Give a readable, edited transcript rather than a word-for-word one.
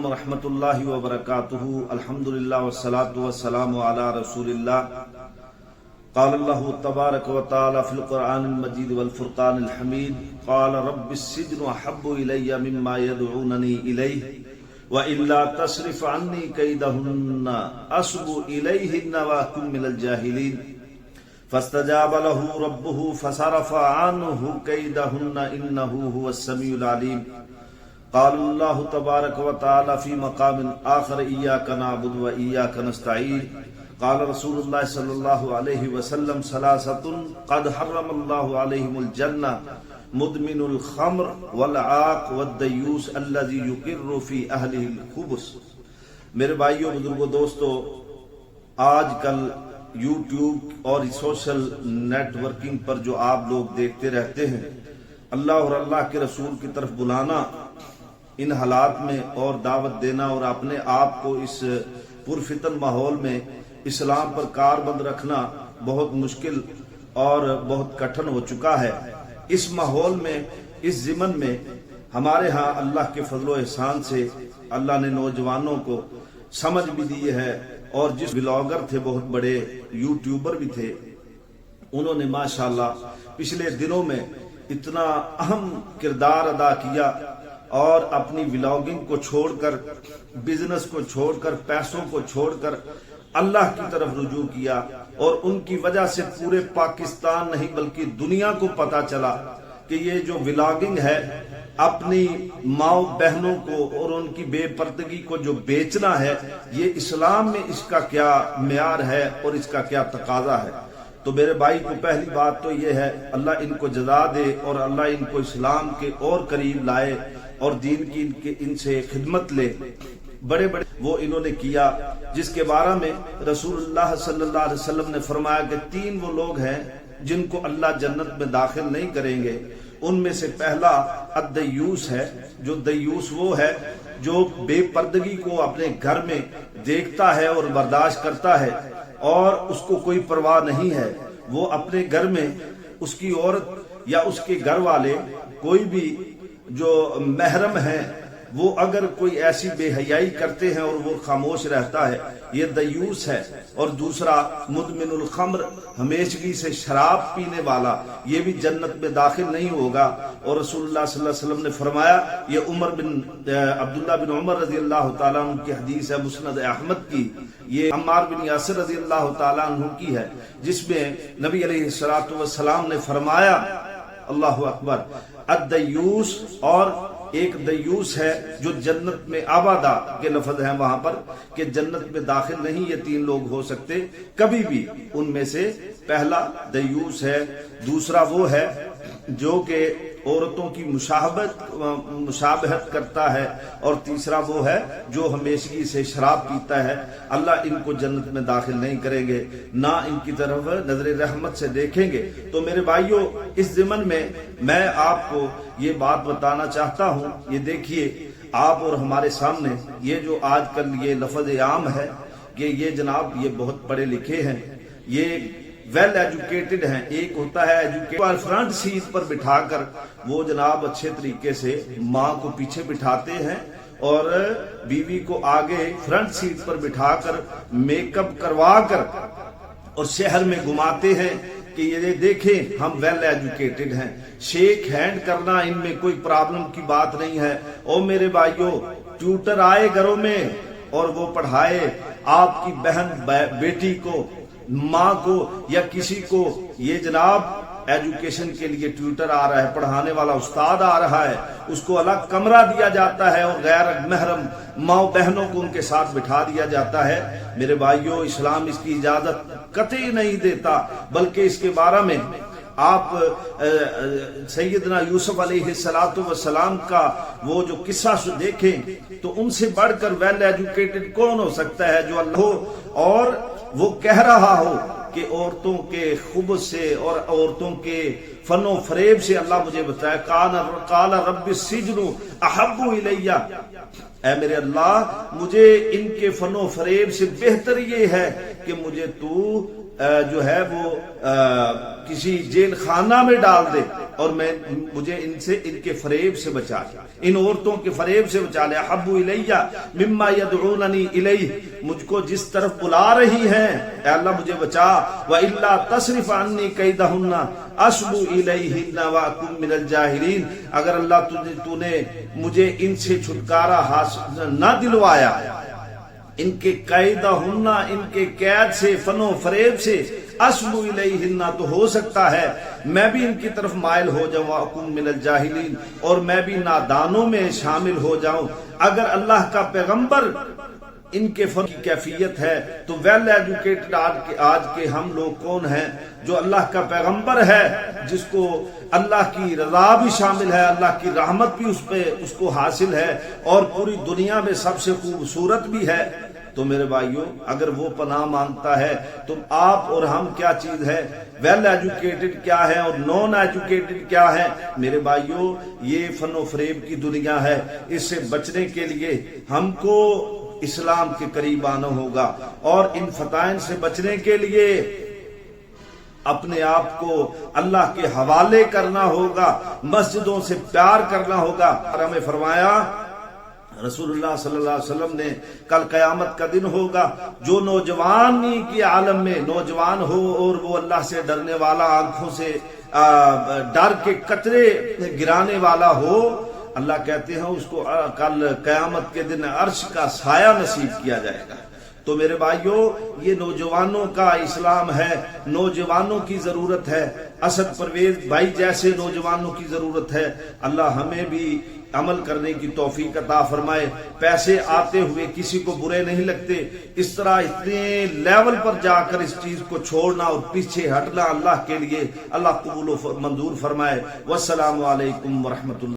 علیکم ورحمۃ اللہ وبرکاتہ۔ الحمدللہ والصلاة والسلام علی رسول اللہ۔ قال اللہ تبارک و تعالی فی القرآن المجید والفرقان الحمید، قال رب السجن احب الی مما يدعوننی الیہ وإلا تصرف عنی کیدہن اصب الیہن واکن من الجاہلین فاستجاب له ربه فصرف عنه كيدهن انه هو السميع العليم۔ قال الله تبارك وتعالى في مقام آخر إياك نعبد وإياك نستعين۔ قال رسول الله صلى الله عليه وسلم ثلاثة قد حرم الله عليهم الجنة مدمن الخمر والعاق والديوس الذي يقر في أهله الخبث۔ میرے بھائیو، بزرگوں، دوستو، آج کل یوٹیوب اور سوشل نیٹ ورکنگ پر جو آپ لوگ دیکھتے رہتے ہیں، اللہ اور اللہ کے رسول کی طرف بلانا ان حالات میں اور دعوت دینا اور اپنے آپ کو اس پرفتن ماحول میں اسلام پر کاربند رکھنا بہت مشکل اور بہت کٹھن ہو چکا ہے۔ اس ماحول میں، اس ضمن میں ہمارے ہاں اللہ کے فضل و احسان سے اللہ نے نوجوانوں کو سمجھ بھی دی ہے، اور جس بلاگر تھے، بہت بڑے یوٹیوبر بھی تھے، انہوں نے ماشاءاللہ پچھلے دنوں میں اتنا اہم کردار ادا کیا اور اپنی ولاگنگ کو چھوڑ کر، بزنس کو چھوڑ کر، پیسوں کو چھوڑ کر اللہ کی طرف رجوع کیا، اور ان کی وجہ سے پورے پاکستان نہیں بلکہ دنیا کو پتا چلا کہ یہ جو ولاگنگ ہے، اپنی ماؤں بہنوں کو اور ان کی بے پردگی کو جو بیچنا ہے، یہ اسلام میں اس کا کیا معیار ہے اور اس کا کیا تقاضا ہے۔ تو میرے بھائی کو پہلی بات تو یہ ہے، اللہ ان کو جزا دے اور اللہ ان کو اسلام کے اور قریب لائے اور دین کی ان سے خدمت لے۔ بڑے بڑے وہ انہوں نے کیا، جس کے بارے میں رسول اللہ صلی اللہ علیہ وسلم نے فرمایا کہ 3 وہ لوگ ہیں جن کو اللہ جنت میں داخل نہیں کریں گے۔ ان میں سے پہلا الدیوس ہے۔ جو دیوس وہ ہے جو بے پردگی کو اپنے گھر میں دیکھتا ہے اور برداشت کرتا ہے اور اس کو کوئی پرواہ نہیں ہے۔ وہ اپنے گھر میں اس کی عورت یا اس کے گھر والے کوئی بھی جو محرم ہیں، وہ اگر کوئی ایسی بے حیائی کرتے ہیں اور وہ خاموش رہتا ہے، یہ دیوس ہے۔ اور دوسرا مدمن الخمر، ہمیشگی سے شراب پینے والا، یہ بھی جنت میں داخل نہیں ہوگا۔ اور رسول اللہ صلی اللہ علیہ وسلم نے فرمایا، یہ عبداللہ بن عمر رضی اللہ تعالیٰ عنہ کی حدیث ہے، مسند احمد کی، یہ عمار بن یاسر رضی اللہ تعالیٰ عنہ کی ہے، جس میں نبی علیہ الصلوۃ والسلام نے فرمایا، اللہ اکبر، الدیوس، اور ایک دیوس ہے جو جنت میں آبادا کے لفظ ہیں وہاں پر کہ جنت میں داخل نہیں یہ 3 لوگ ہو سکتے کبھی بھی۔ ان میں سے پہلا دیوس ہے، دوسرا وہ ہے جو کہ عورتوں کی مشابہت کرتا ہے، اور تیسرا وہ ہے جو ہمیشگی سے شراب پیتا ہے۔ اللہ ان کو جنت میں داخل نہیں کریں گے، نہ ان کی طرف نظر رحمت سے دیکھیں گے۔ تو میرے بھائیوں، اس ضمن میں آپ کو یہ بات بتانا چاہتا ہوں، یہ دیکھیے آپ اور ہمارے سامنے یہ جو آج کل یہ لفظ عام ہے کہ یہ جناب یہ بہت پڑھے لکھے ہیں، یہ ویل ایجوکیٹڈ ہیں۔ ایک ہوتا ہے ایجوکیٹڈ، فرنٹ سیٹ پر بٹھا کر وہ جناب اچھے طریقے سے ماں کو پیچھے بٹھاتے ہیں اور بیوی کو آگے فرنٹ سیٹ پر بٹھا کر میک اپ کروا کر اور شہر میں گھماتے ہیں کہ یہ دیکھیں ہم ویل ایجوکیٹڈ ہیں۔ شیک ہینڈ کرنا ان میں کوئی پرابلم کی بات نہیں ہے۔ او میرے بھائیوں، ٹیوٹر آئے گھروں میں اور وہ پڑھائے آپ کی بہن بیٹی کو، ماں کو یا کسی کو، یہ جناب ایجوکیشن کے لیے ٹیوٹر آ رہا ہے، پڑھانے والا استاد آ رہا ہے، اس کو الگ کمرہ دیا جاتا ہے اور غیر محرم ماں بہنوں کو ان کے ساتھ بٹھا دیا جاتا ہے۔ میرے بھائیوں، اسلام اس کی اجازت قطعی نہیں دیتا، بلکہ اس کے بارے میں آپ سیدنا یوسف علیہ السلام کا وہ جو قصہ دیکھیں تو ان سے بڑھ کر ویل ایجوکیٹڈ کون ہو سکتا ہے جو اللہ اور وہ کہہ رہا ہو کہ عورتوں کے خبث سے اور عورتوں کے فن و فریب سے اللہ مجھے بتایا، قال رب السجن احب الی، اے میرے اللہ مجھے ان کے فن و فریب سے بہتر یہ ہے کہ مجھے تو جو ہے وہ کسی جیل خانہ میں ڈال دے۔ اور مجھے ان کے فریب سے بچا لے، ان عورتوں کے فریب سے بچا لے. احب الیہ مما یدعوننی الیہ، مجھ کو جس طرف بلا رہی ہیں اے اللہ مجھے بچا. والا تصرف عنی کیدہن اصب الیہن واکن من الجاہلین، اگر اللہ تو نے مجھے ان سے چھٹکارا حاصل نہ دلوایا، ان کے قیدہن، ان کے قید سے، فن و فریب سے، اسبو الیہن، تو ہو سکتا ہے میں بھی ان کی طرف مائل ہو جاؤں، واکن من الجاہلین، اور میں بھی نادانوں میں شامل ہو جاؤں. اگر اللہ کا پیغمبر ان کے فن کی کیفیت ہے تو ویل ایجوکیٹڈ آج کے ہم لوگ کون ہیں جو اللہ کا پیغمبر ہے، جس کو اللہ کی رضا بھی شامل ہے، اللہ کی رحمت بھی اس کو حاصل ہے، اور پوری دنیا میں سب سے خوبصورت بھی ہے. تو میرے بھائیوں اگر وہ پناہ مانگتا ہے تو آپ اور ہم کیا چیز ہے؟ ویل ایجوکیٹڈ کیا ہے اور نان ایجوکیٹڈ کیا ہے؟ میرے بھائیوں یہ فن و فریب کی دنیا ہے، اس سے بچنے کے لیے ہم کو اسلام کے قریب آنا ہوگا، اور ان فتائن سے بچنے کے لیے اپنے آپ کو اللہ کے حوالے کرنا ہوگا، مسجدوں سے پیار کرنا ہوگا. اور ہمیں فرمایا رسول اللہ صلی اللہ علیہ وسلم نے کل قیامت کا دن ہوگا، جو نوجوانی کی عالم میں نوجوان ہو اور وہ اللہ سے ڈرنے والا، آنکھوں سے ڈر کے قطرے گرانے والا ہو، اللہ کہتے ہیں اس کو کل قیامت کے دن عرش کا سایہ نصیب کیا جائے گا. تو میرے بھائیوں یہ نوجوانوں کا اسلام ہے، نوجوانوں کی ضرورت ہے، اسد پرویز بھائی جیسے نوجوانوں کی ضرورت ہے. اللہ ہمیں بھی عمل کرنے کی توفیق عطا فرمائے. پیسے آتے ہوئے کسی کو برے نہیں لگتے، اس طرح اتنے لیول پر جا کر اس چیز کو چھوڑنا اور پیچھے ہٹنا اللہ کے لیے اللہ قبول و منظور فرمائے. والسلام علیکم ورحمۃ اللہ.